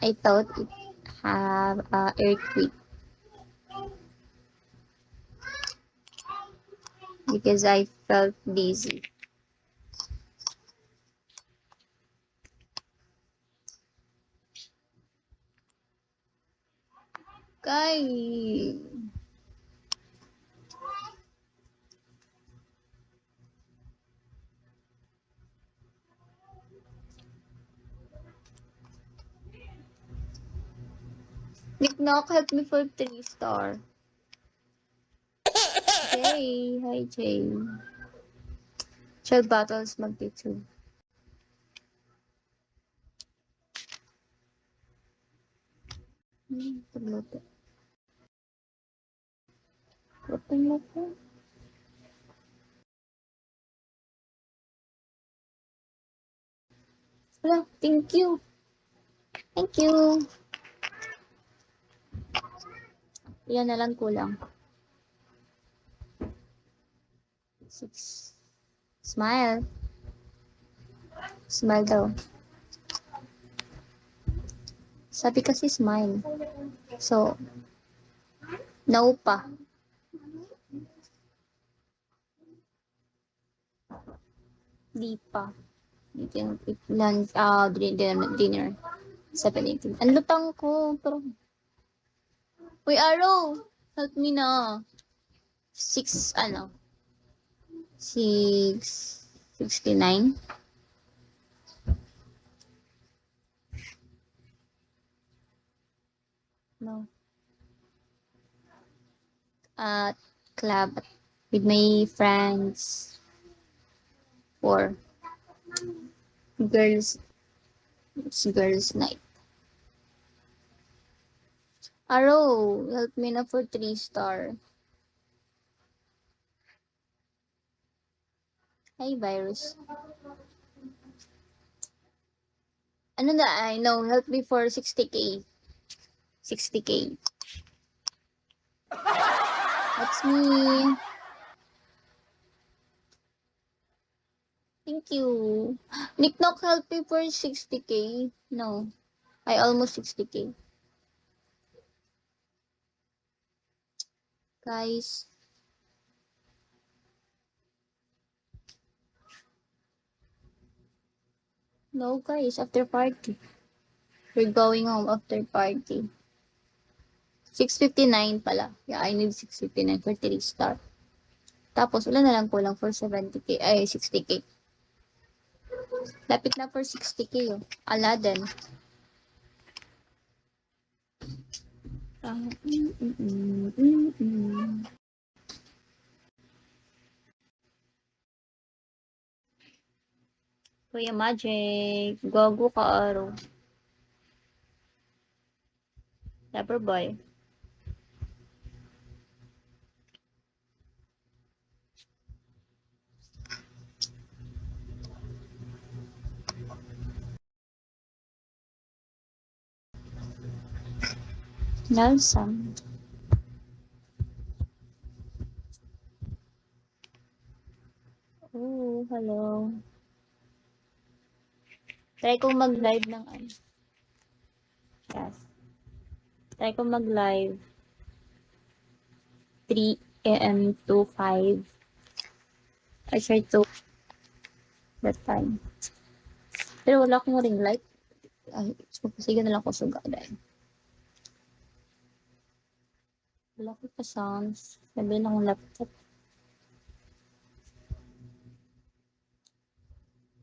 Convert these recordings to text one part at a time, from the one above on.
I thought it have a earthquake because I felt dizzy. Kay. Nick Knock, help me for 3 star. Jay. Hi, Jay. Chill battles mag-YouTube. Pagluto. Open mo po. Wala, thank you. Thank you. Yan na lang kulang. 6. Smile. Smile daw. Sabi kasi smile. So, no pa. Di pa. Lunch, dinner. 7:18. Ang lutang ko, pero... Uy, Arrow! Help me na. 6, 6:69. No. At club with my friends for girls night. Arrow, help me na for 3 star. Hi, virus. Ano na, I know, help me for 60k. 60k. That's me. Thank you. Nick Knock, help me for 60k. No. I almost 60k. Guys. No, guys. After party. We're going home after party. 6:59 pala. Yeah, I need 6:59 for 3 star. Tapos, wala na lang kulang for 70k. Ay, 60k. Lapit na for 60k, oh. Aladdin. Kuya Magic. Gago ka, araw. Lover boy. Nelson. Oh, hello. Try kong mag-live ng ano. Yes. Try kong mag-live 3 a.m. to 5. I tried to that time. Pero wala akong ring light. Ay, sige na lang ako suga dahil. Wala ko pa sounds. Sabi na akong laptop.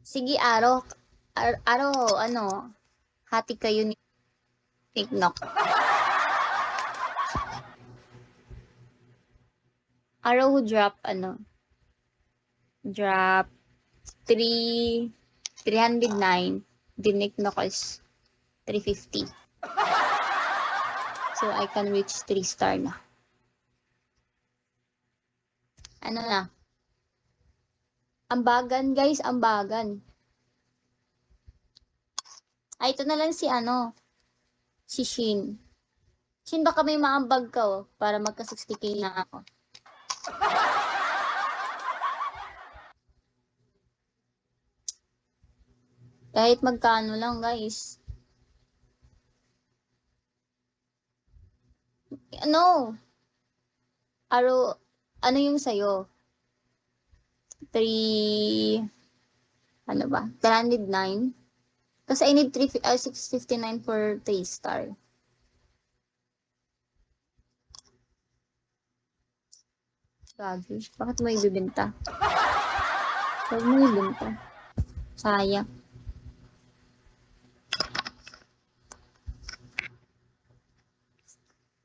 Sige, Araw. Araw, ano, hati kayo ni TikTok. Araw who drop, drop 309. The TikTok is 350. So, I can reach 3 star na. Ano na? Ambagan, guys. Ambagan. Ay, ito na lang si Shin. Shin, baka may maambag ka, oh, para magka 60k na ako. Kahit magkano lang, guys. Ano? Araw, ano yung sa'yo? 3, ano ba? 309? Kasi I need 659 for 3 star. Gagi. Bakit mo ibibenta? Huwag mo ibenta. Sayang.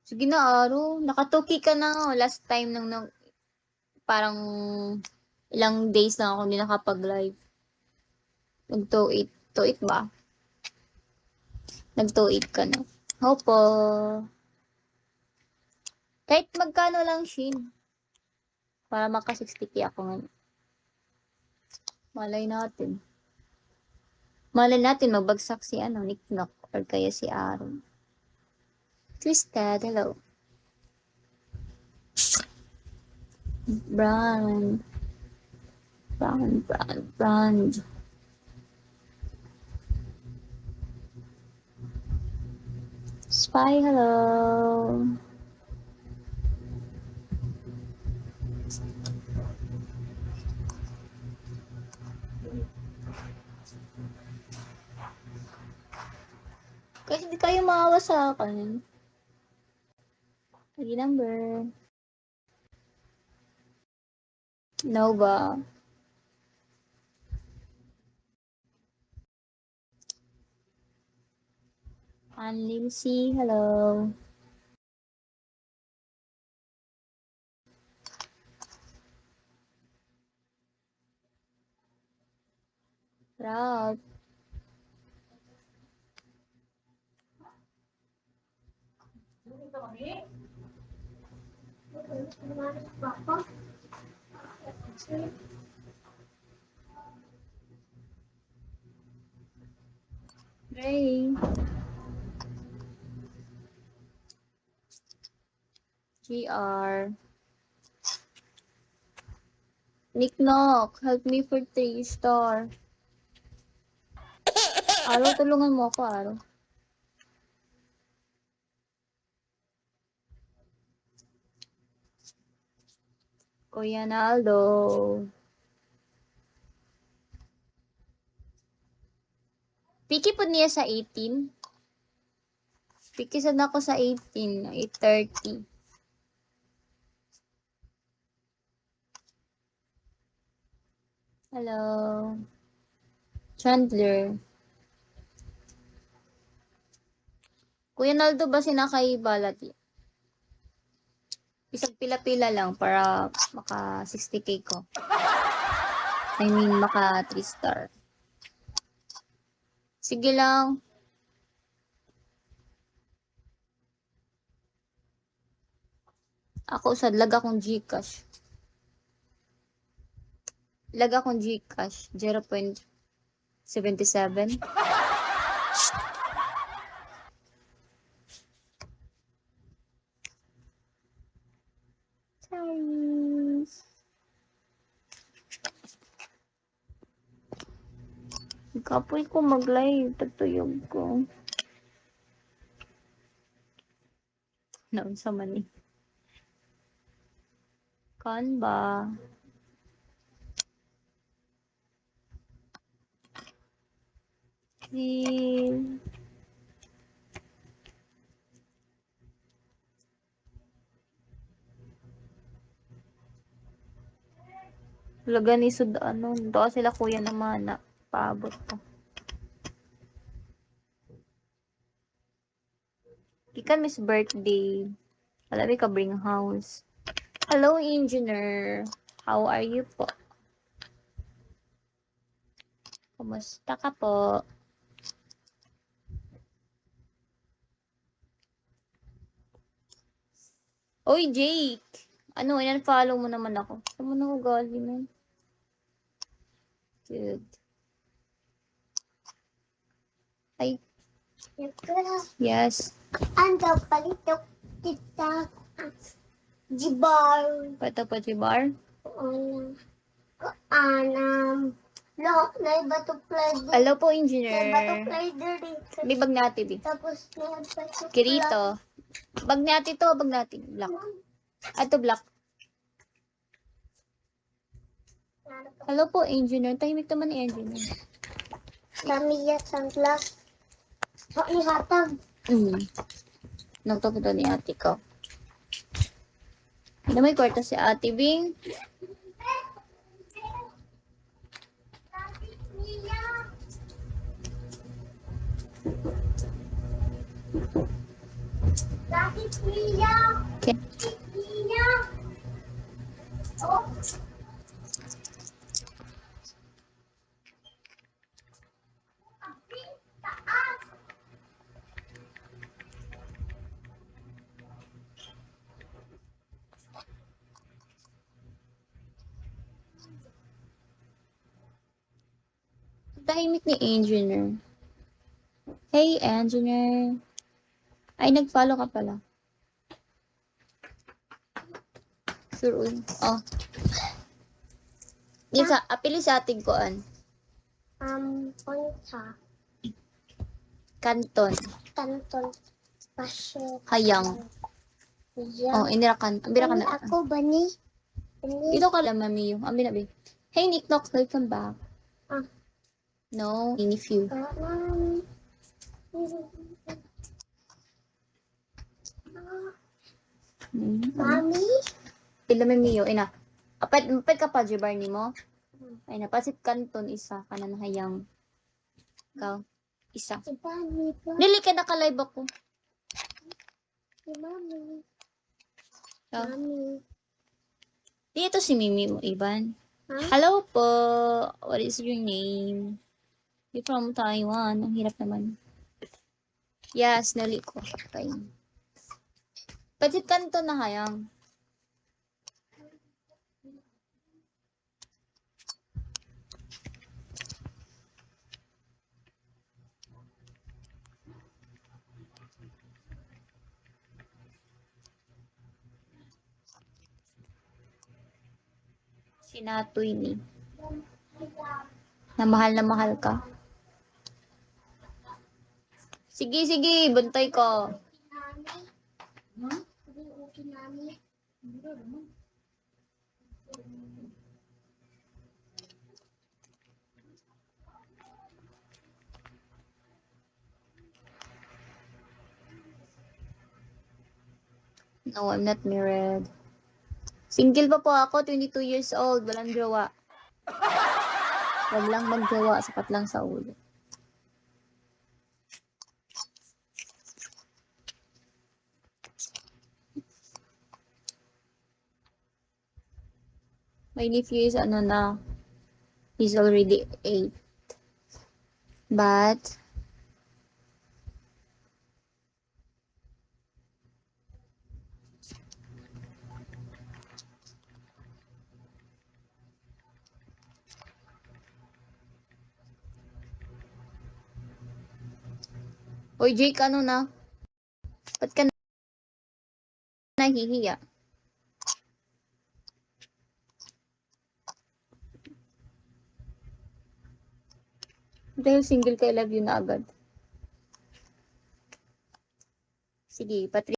Sige na, Aro. Nakatuki ka na. Last time nang parang ilang days na ako hindi nakapag-live. Nag-2-8. 2-8 ba? Nag-2-8 ka na. Hopo. Kahit magkano lang, Shin. Para maka 60k ako ngayon. Malay natin. Malay natin magbagsak si Nick Knock or kaya si Aaron. Twisted, hello. Brand. Spy, hello. Kasi hindi kayo maawa sa akin. Lagi number. No ba? Lindsay, hello. Proud. Ray. GR. Nick Knock, help me for 3 star. Aro, tulungan mo ako, Aro. Kuya Naldo. Piki po niya sa 18. Piki sad ako sa 18. 8:30. Hello. Chandler. Kuya Naldo ba sinakay balat? Isang pila-pila lang para maka 60k ko. I mean, maka 3 star. Sige lang. Ako sad lag akong GCash. Lag akong GCash 0.77. Chinese. Kapoy ko mag-live. Tatuyog ko. Naon sa mani. Kan ba? Si... Laga ni Sud doon sila kuya naman na paabot ko. Ikan Miss Birthday. Alabi ka bring house. Hello, engineer. How are you po? Kumusta ka po? Oy, Jake! Follow mo naman ako. Saan mo na ugali mo? Good. Ay. Yes. Ando palito kita jibar. Pato pa jibar? Anam. Lahat na iba to play. Hello po, Iba to engineer. play dito. Bibag natin, di. Tapos na iba to Kirito. Bag ni ate to, bag natin. Black. Ito, black. Hello po, engineer. Tahimik naman ni engineer. Tamiya sunglass. Sa ihatag. Nagtapos ni ate ko. Hindi may kwarta si ate Bing. Dati Mia. Okay. Mia. Oh. Taas. Tahimik ni engineer. Hey, engineer. Ay, nag-follow ka pala. Sure, uy. Oh. Isa, apili sa ating koan. Punta. Kanton. Tanton. Pasyo. Hayang. Oh, inira kanton. Bira ka na. Ako, Bani. Bani. Dito ka lang, mami. Yung, ambi na, be. Hey, Nick Knock, welcome back. Ah. No, if you. Mami? Pila may miyo, ina. Apet ka pa, Jibar ni mo. Ay, napasit kanton, isa. Kanan hayang. Ikaw. Isa. Si Bani ba? Nili ka naka-live ako. Si Mami. Ikaw. Mami. Dito si Mimi mo, Ivan. Ha? Hello po. What is your name? You from Taiwan. Ang hirap naman. Yes, nali ko. Okay. Pasit kanton na hayang. Sinatoy ni. Na mahal ka. Sige, sige. Buntay ko. Mami? Okay, Mami. No, I'm not married. Single pa po ako, 22 years old, walang jowa. Wag lang magjowa, sapat lang sa ulo. My nephew is ano na, he's already 8. But, Oy, Jake, ano na? Ba't ka nahihiya? Dahil single ka, I love you na agad. Sige,